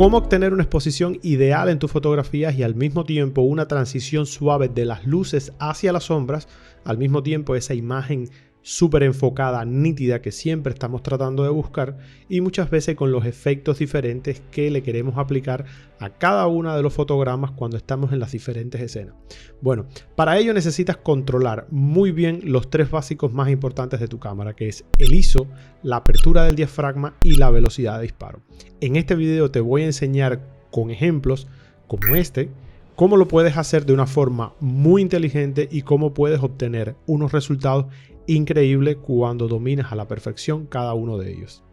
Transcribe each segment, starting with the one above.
Cómo obtener una exposición ideal en tus fotografías y al mismo tiempo una transición suave de las luces hacia las sombras, al mismo tiempo esa imagen súper enfocada, nítida que siempre estamos tratando de buscar y muchas veces con los efectos diferentes que le queremos aplicar a cada uno de los fotogramas cuando estamos en las diferentes escenas. Bueno, para ello necesitas controlar muy bien los tres básicos más importantes de tu cámara, que es el ISO, la apertura del diafragma y la velocidad de disparo. En este video te voy a enseñar con ejemplos como este, cómo lo puedes hacer de una forma muy inteligente y cómo puedes obtener unos resultados increíbles cuando dominas a la perfección cada uno de ellos.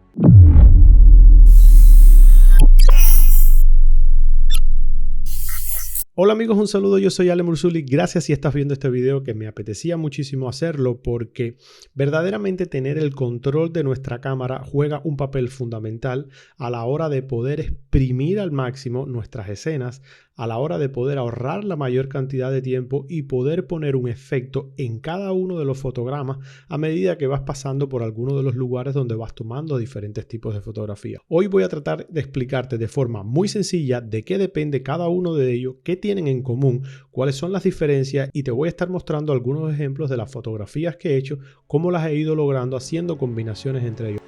Hola amigos, un saludo, yo soy Ale Mursuli, gracias si estás viendo este video que me apetecía muchísimo hacerlo porque verdaderamente tener el control de nuestra cámara juega un papel fundamental a la hora de poder exprimir al máximo nuestras escenas, a la hora de poder ahorrar la mayor cantidad de tiempo y poder poner un efecto en cada uno de los fotogramas a medida que vas pasando por alguno de los lugares donde vas tomando diferentes tipos de fotografía. Hoy voy a tratar de explicarte de forma muy sencilla de qué depende cada uno de ellos, qué tienen en común, cuáles son las diferencias y te voy a estar mostrando algunos ejemplos de las fotografías que he hecho, cómo las he ido logrando haciendo combinaciones entre ellos.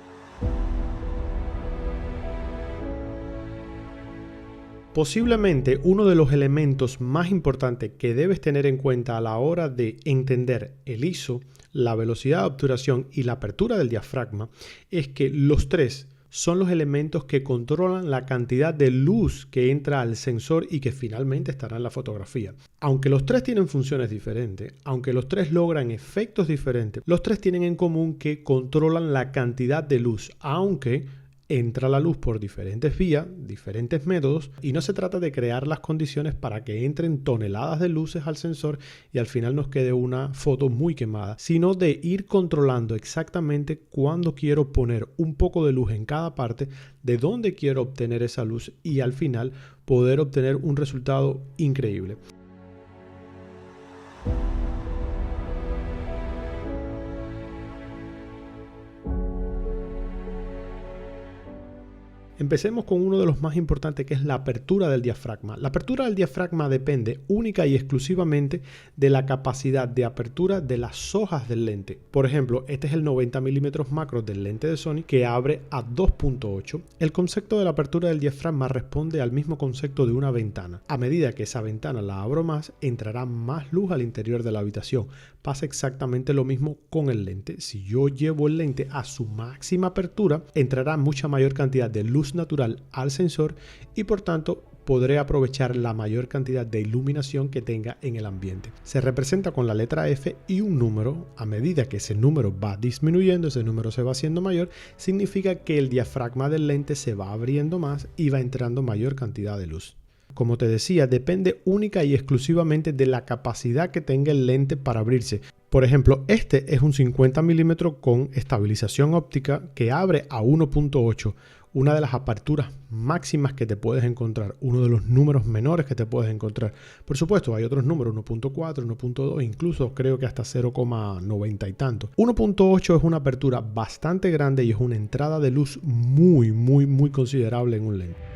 Posiblemente uno de los elementos más importantes que debes tener en cuenta a la hora de entender el ISO, la velocidad de obturación y la apertura del diafragma es que los tres son los elementos que controlan la cantidad de luz que entra al sensor y que finalmente estará en la fotografía. Aunque los tres tienen funciones diferentes, aunque los tres logran efectos diferentes, los tres tienen en común que controlan la cantidad de luz, aunque entra la luz por diferentes vías, diferentes métodos, y no se trata de crear las condiciones para que entren toneladas de luces al sensor y al final nos quede una foto muy quemada, sino de ir controlando exactamente cuándo quiero poner un poco de luz en cada parte, de dónde quiero obtener esa luz y al final poder obtener un resultado increíble. Empecemos con uno de los más importantes, que es la apertura del diafragma. La apertura del diafragma depende única y exclusivamente de la capacidad de apertura de las hojas del lente. Por ejemplo, este es el 90 mm macro del lente de Sony que abre a 2.8. El concepto de la apertura del diafragma responde al mismo concepto de una ventana. A medida que esa ventana la abro más, entrará más luz al interior de la habitación. Pasa exactamente lo mismo con el lente. Si yo llevo el lente a su máxima apertura, entrará mucha mayor cantidad de luz natural al sensor y por tanto podré aprovechar la mayor cantidad de iluminación que tenga en el ambiente. Se representa con la letra F y un número. A medida que ese número va disminuyendo, ese número se va haciendo mayor, significa que el diafragma del lente se va abriendo más y va entrando mayor cantidad de luz. Como te decía, depende única y exclusivamente de la capacidad que tenga el lente para abrirse. Por ejemplo, este es un 50 mm con estabilización óptica que abre a 1.8, una de las aperturas máximas que te puedes encontrar, uno de los números menores que te puedes encontrar. Por supuesto, hay otros números, 1.4, 1.2, incluso creo que hasta 0,90 y tanto. 1.8 es una apertura bastante grande y es una entrada de luz muy considerable en un lente.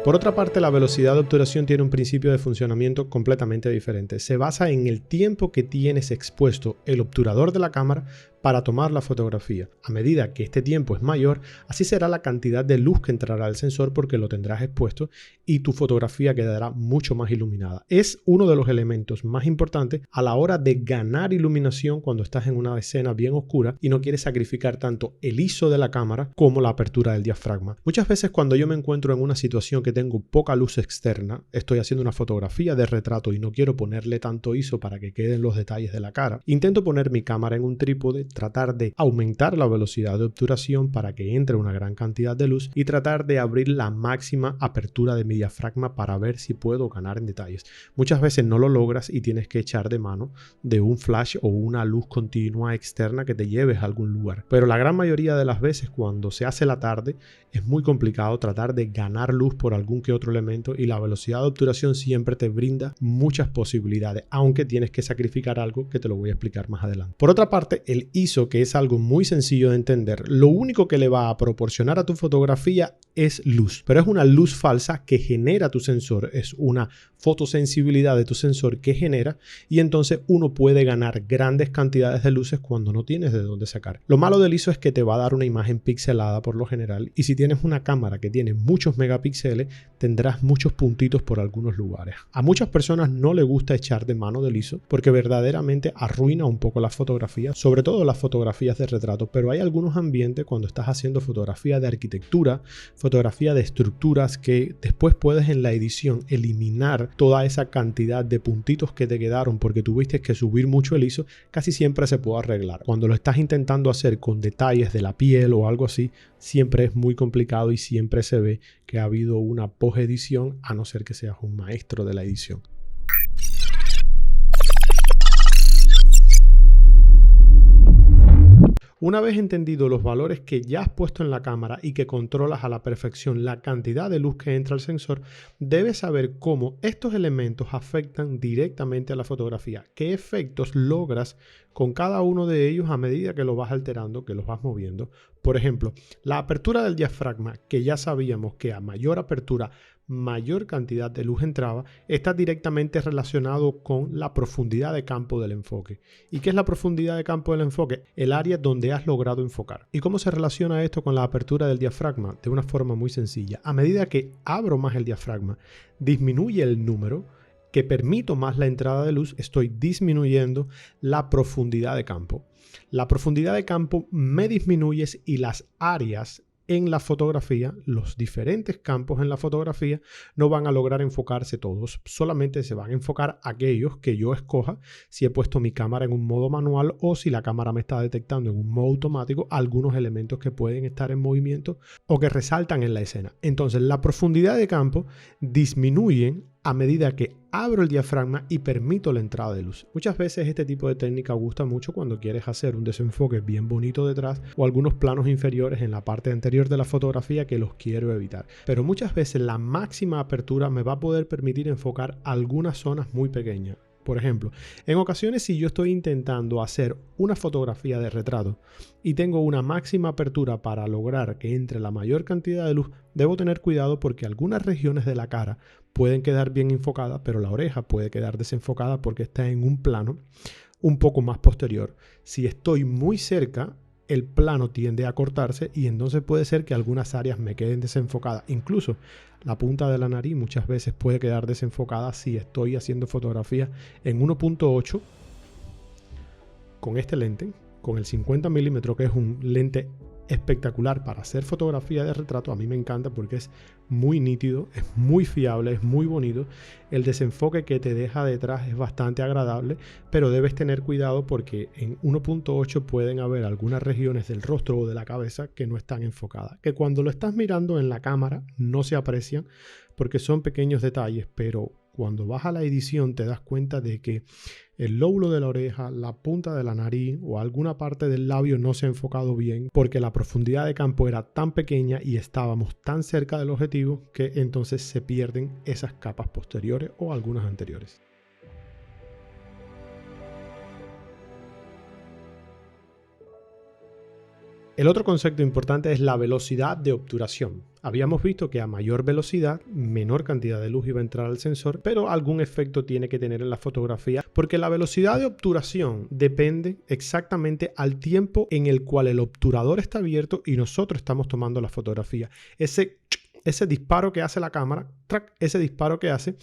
Por otra parte, la velocidad de obturación tiene un principio de funcionamiento completamente diferente. Se basa en el tiempo que tienes expuesto el obturador de la cámara para tomar la fotografía. A medida que este tiempo es mayor, así será la cantidad de luz que entrará al sensor porque lo tendrás expuesto y tu fotografía quedará mucho más iluminada. Es uno de los elementos más importantes a la hora de ganar iluminación cuando estás en una escena bien oscura y no quieres sacrificar tanto el ISO de la cámara como la apertura del diafragma. Muchas veces cuando yo me encuentro en una situación que tengo poca luz externa, estoy haciendo una fotografía de retrato y no quiero ponerle tanto ISO para que queden los detalles de la cara, intento poner mi cámara en un trípode, tratar de aumentar la velocidad de obturación para que entre una gran cantidad de luz y tratar de abrir la máxima apertura de mi diafragma para ver si puedo ganar en detalles. Muchas veces no lo logras y tienes que echar de mano de un flash o una luz continua externa que te lleves a algún lugar. Pero la gran mayoría de las veces cuando se hace la tarde es muy complicado tratar de ganar luz por algún que otro elemento y la velocidad de obturación siempre te brinda muchas posibilidades, aunque tienes que sacrificar algo que te lo voy a explicar más adelante. Por otra parte, el ISO, que es algo muy sencillo de entender, lo único que le va a proporcionar a tu fotografía es luz, pero es una luz falsa que genera tu sensor, es una fotosensibilidad de tu sensor que genera, y entonces uno puede ganar grandes cantidades de luces cuando no tienes de dónde sacar. Lo malo del ISO es que te va a dar una imagen pixelada por lo general, y si tienes una cámara que tiene muchos megapíxeles, tendrás muchos puntitos por algunos lugares. A muchas personas no les gusta echar de mano del ISO porque verdaderamente arruina un poco las fotografías, sobre todo las fotografías de retrato, pero hay algunos ambientes cuando estás haciendo fotografía de arquitectura, fotografía de estructuras, que después puedes en la edición eliminar toda esa cantidad de puntitos que te quedaron porque tuviste que subir mucho el ISO. Casi siempre se puede arreglar. Cuando lo estás intentando hacer con detalles de la piel o algo así, siempre es muy complicado y siempre se ve que ha habido una posedición, a no ser que seas un maestro de la edición. Una vez entendido los valores que ya has puesto en la cámara y que controlas a la perfección la cantidad de luz que entra al sensor, debes saber cómo estos elementos afectan directamente a la fotografía, qué efectos logras con cada uno de ellos a medida que los vas alterando, que los vas moviendo. Por ejemplo, la apertura del diafragma, que ya sabíamos que a mayor apertura, mayor cantidad de luz entraba, está directamente relacionado con la profundidad de campo del enfoque. ¿Y qué es la profundidad de campo del enfoque? El área donde has logrado enfocar. ¿Y cómo se relaciona esto con la apertura del diafragma? De una forma muy sencilla. A medida que abro más el diafragma, disminuye el número, que permito más la entrada de luz, estoy disminuyendo la profundidad de campo. La profundidad de campo me disminuyes y las áreas en la fotografía, los diferentes campos en la fotografía, no van a lograr enfocarse todos, solamente se van a enfocar aquellos que yo escoja si he puesto mi cámara en un modo manual o si la cámara me está detectando en un modo automático algunos elementos que pueden estar en movimiento o que resaltan en la escena. Entonces la profundidad de campo disminuye a medida que abro el diafragma y permito la entrada de luz. Muchas veces este tipo de técnica gusta mucho cuando quieres hacer un desenfoque bien bonito detrás o algunos planos inferiores en la parte anterior de la fotografía que los quiero evitar. Pero muchas veces la máxima apertura me va a poder permitir enfocar algunas zonas muy pequeñas. Por ejemplo, en ocasiones si yo estoy intentando hacer una fotografía de retrato y tengo una máxima apertura para lograr que entre la mayor cantidad de luz, debo tener cuidado porque algunas regiones de la cara pueden quedar bien enfocadas, pero la oreja puede quedar desenfocada porque está en un plano un poco más posterior. Si estoy muy cerca, el plano tiende a cortarse y entonces puede ser que algunas áreas me queden desenfocadas. Incluso la punta de la nariz muchas veces puede quedar desenfocada si estoy haciendo fotografía en 1.8 con este lente, con el 50 milímetros, que es un lente espectacular para hacer fotografía de retrato. A mí me encanta porque es muy nítido, es muy fiable, es muy bonito. El desenfoque que te deja detrás es bastante agradable, pero debes tener cuidado porque en 1.8 pueden haber algunas regiones del rostro o de la cabeza que no están enfocadas, que cuando lo estás mirando en la cámara no se aprecian porque son pequeños detalles, pero cuando vas a la edición te das cuenta de que el lóbulo de la oreja, la punta de la nariz o alguna parte del labio no se ha enfocado bien porque la profundidad de campo era tan pequeña y estábamos tan cerca del objetivo que entonces se pierden esas capas posteriores o algunas anteriores. El otro concepto importante es la velocidad de obturación. Habíamos visto que a mayor velocidad, menor cantidad de luz iba a entrar al sensor, pero algún efecto tiene que tener en la fotografía, porque la velocidad de obturación depende exactamente al tiempo en el cual el obturador está abierto y nosotros estamos tomando la fotografía. Ese disparo que hace la cámara, ese disparo que hace,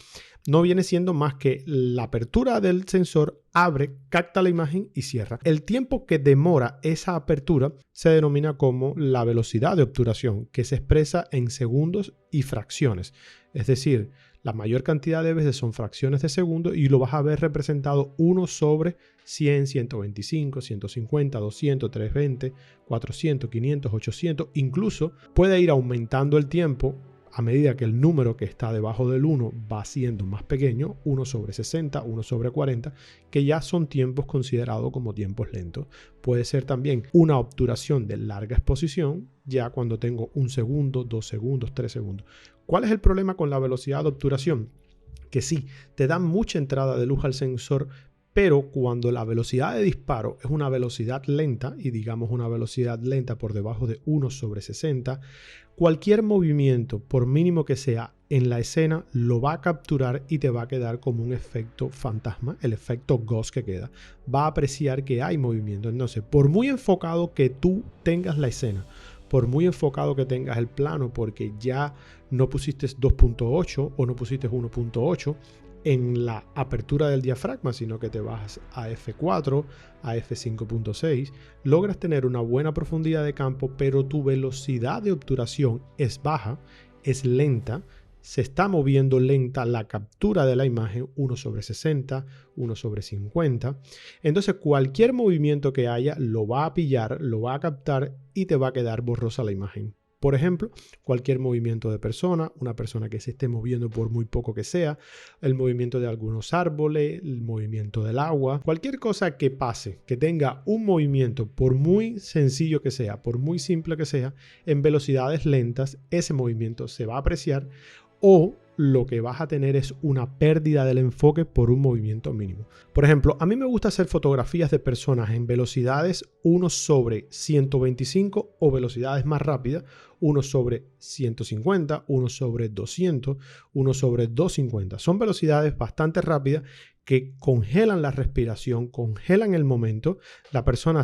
no viene siendo más que la apertura del sensor, abre, capta la imagen y cierra. El tiempo que demora esa apertura se denomina como la velocidad de obturación, que se expresa en segundos y fracciones. Es decir, la mayor cantidad de veces son fracciones de segundo y lo vas a ver representado 1 sobre 100, 125, 150, 200, 320, 400, 500, 800. Incluso puede ir aumentando el tiempo a medida que el número que está debajo del 1 va siendo más pequeño, 1 sobre 60, 1 sobre 40, que ya son tiempos considerados como tiempos lentos. Puede ser también una obturación de larga exposición, ya cuando tengo 1 segundo, 2 segundos, 3 segundos. ¿Cuál es el problema con la velocidad de obturación? Que sí, te da mucha entrada de luz al sensor, Pero cuando la velocidad de disparo es una velocidad lenta, y digamos una velocidad lenta por debajo de 1/60, cualquier movimiento, por mínimo que sea, en la escena lo va a capturar y te va a quedar como un efecto fantasma, el efecto ghost que queda. Va a apreciar que hay movimiento. Entonces, por muy enfocado que tú tengas la escena, por muy enfocado que tengas el plano, porque ya no pusiste 2.8 o no pusiste 1.8 en la apertura del diafragma, sino que te vas a f4, a f5.6, logras tener una buena profundidad de campo, pero tu velocidad de obturación es baja, es lenta, se está moviendo lenta la captura de la imagen, 1/60, 1/50. Entonces cualquier movimiento que haya lo va a pillar, lo va a captar y te va a quedar borrosa la imagen. Por ejemplo, cualquier movimiento de persona, una persona que se esté moviendo por muy poco que sea, el movimiento de algunos árboles, el movimiento del agua, cualquier cosa que pase, que tenga un movimiento, por muy sencillo que sea, por muy simple que sea, en velocidades lentas, ese movimiento se va a apreciar o lo que vas a tener es una pérdida del enfoque por un movimiento mínimo. Por ejemplo, a mí me gusta hacer fotografías de personas en velocidades 1/125 o velocidades más rápidas, 1/150, 1/200, 1/250. Son velocidades bastante rápidas que congelan la respiración, congelan el momento. La persona,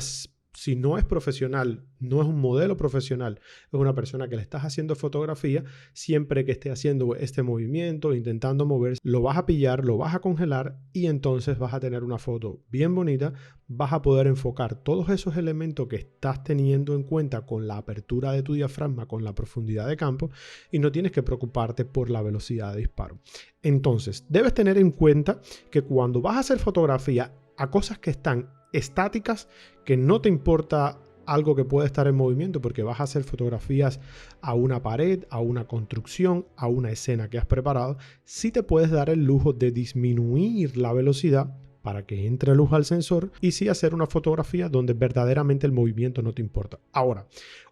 si no es profesional, no es un modelo profesional, es una persona que le estás haciendo fotografía, siempre que esté haciendo este movimiento, intentando moverse, lo vas a pillar, lo vas a congelar y entonces vas a tener una foto bien bonita, vas a poder enfocar todos esos elementos que estás teniendo en cuenta con la apertura de tu diafragma, con la profundidad de campo y no tienes que preocuparte por la velocidad de disparo. Entonces, debes tener en cuenta que cuando vas a hacer fotografía a cosas que están estáticas, que no te importa algo que puede estar en movimiento porque vas a hacer fotografías a una pared, a una construcción, a una escena que has preparado, sí te puedes dar el lujo de disminuir la velocidad para que entre luz al sensor y sí hacer una fotografía donde verdaderamente el movimiento no te importa. Ahora,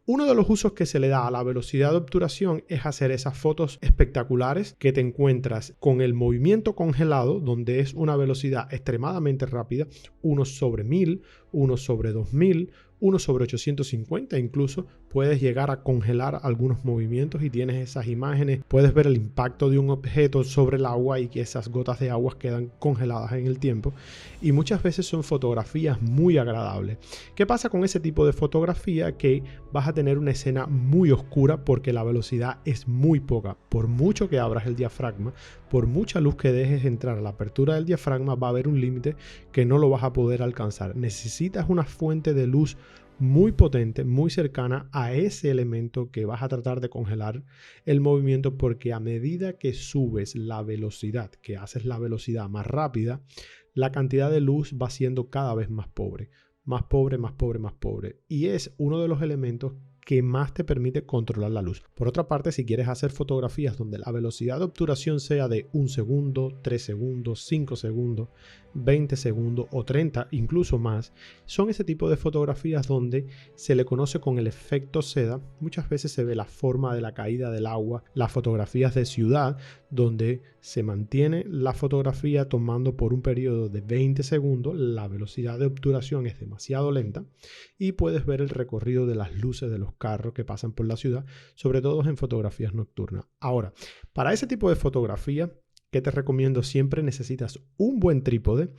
uno de los usos que se le da a la velocidad de obturación es hacer esas fotos espectaculares que te encuentras con el movimiento congelado, donde es una velocidad extremadamente rápida, 1/1000, 1/2000, 1/850, incluso puedes llegar a congelar algunos movimientos y tienes esas imágenes, puedes ver el impacto de un objeto sobre el agua y que esas gotas de agua quedan congeladas en el tiempo y muchas veces son fotografías muy agradables. ¿Qué pasa con ese tipo de fotografía? Que vas a tener una escena muy oscura porque la velocidad es muy poca. Por mucho que abras el diafragma, por mucha luz que dejes entrar a la apertura del diafragma, va a haber un límite que no lo vas a poder alcanzar. Necesitas una fuente de luz muy potente, muy cercana a ese elemento que vas a tratar de congelar el movimiento, porque a medida que subes la velocidad, que haces la velocidad más rápida, la cantidad de luz va siendo cada vez más pobre, más pobre, más pobre, más pobre. Y es uno de los elementos que más te permite controlar la luz. Por otra parte, si quieres hacer fotografías donde la velocidad de obturación sea de 1 segundo, 3 segundos, 5 segundos, 20 segundos o 30, incluso más, son ese tipo de fotografías donde se le conoce con el efecto seda. Muchas veces se ve la forma de la caída del agua, las fotografías de ciudad, donde se mantiene la fotografía tomando por un periodo de 20 segundos, la velocidad de obturación es demasiado lenta y puedes ver el recorrido de las luces de los carros que pasan por la ciudad, sobre todo en fotografías nocturnas. Ahora, para ese tipo de fotografía, ¿qué te recomiendo? Siempre necesitas un buen trípode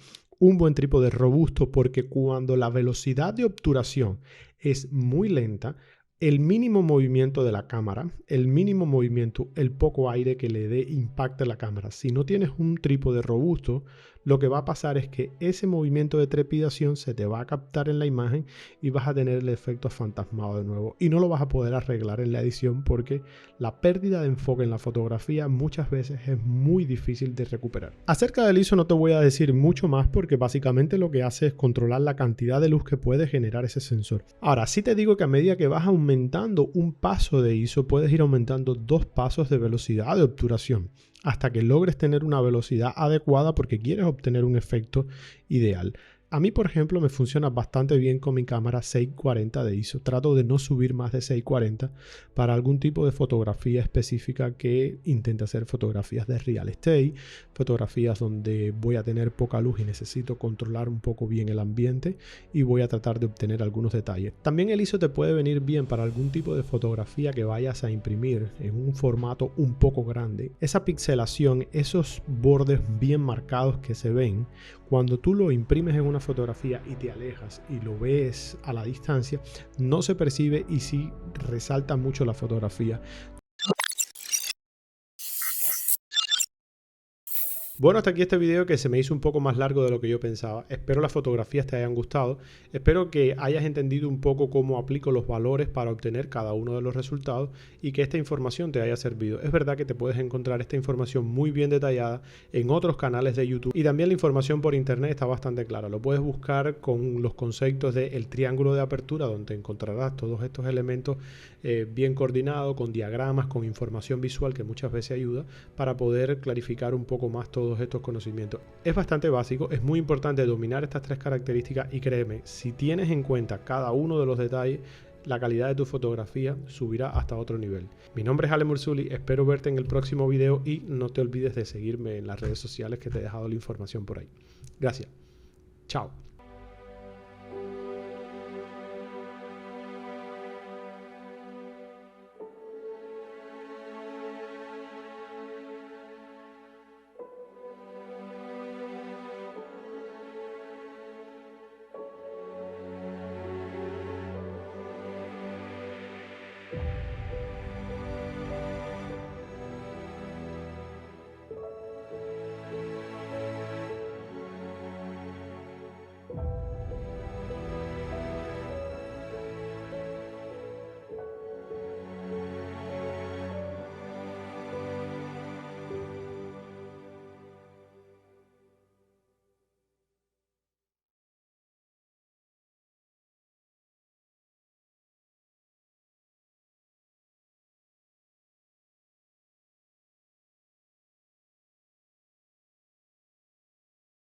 robusto, porque cuando la velocidad de obturación es muy lenta, el mínimo movimiento de la cámara, el mínimo movimiento, el poco aire que le dé impacta a la cámara. Si no tienes un trípode robusto, lo que va a pasar es que ese movimiento de trepidación se te va a captar en la imagen y vas a tener el efecto fantasmado de nuevo. Y no lo vas a poder arreglar en la edición porque la pérdida de enfoque en la fotografía muchas veces es muy difícil de recuperar. Acerca del ISO no te voy a decir mucho más porque básicamente lo que hace es controlar la cantidad de luz que puede generar ese sensor. Ahora, sí te digo que a medida que vas aumentando un paso de ISO, puedes ir aumentando 2 pasos de velocidad de obturación, hasta que logres tener una velocidad adecuada porque quieres obtener un efecto ideal. A mí, por ejemplo, me funciona bastante bien con mi cámara 640 de ISO. Trato de no subir más de 640 para algún tipo de fotografía específica que intente hacer fotografías de real estate, fotografías donde voy a tener poca luz y necesito controlar un poco bien el ambiente y voy a tratar de obtener algunos detalles. También el ISO te puede venir bien para algún tipo de fotografía que vayas a imprimir en un formato un poco grande. Esa pixelación, esos bordes bien marcados que se ven, cuando tú lo imprimes en una fotografía y te alejas y lo ves a la distancia, no se percibe y sí resalta mucho la fotografía. Bueno, hasta aquí este video que se me hizo un poco más largo de lo que yo pensaba. Espero las fotografías te hayan gustado. Espero que hayas entendido un poco cómo aplico los valores para obtener cada uno de los resultados y que esta información te haya servido. Es verdad que te puedes encontrar esta información muy bien detallada en otros canales de YouTube y también la información por internet está bastante clara. Lo puedes buscar con los conceptos del triángulo de apertura, donde encontrarás todos estos elementos bien coordinados, con diagramas, con información visual que muchas veces ayuda para poder clarificar un poco más todos estos conocimientos. Es bastante básico, es muy importante dominar estas tres características y créeme, si tienes en cuenta cada uno de los detalles, la calidad de tu fotografía subirá hasta otro nivel. Mi nombre es Ale Mursuli, espero verte en el próximo video y no te olvides de seguirme en las redes sociales que te he dejado la información por ahí. Gracias. Chao.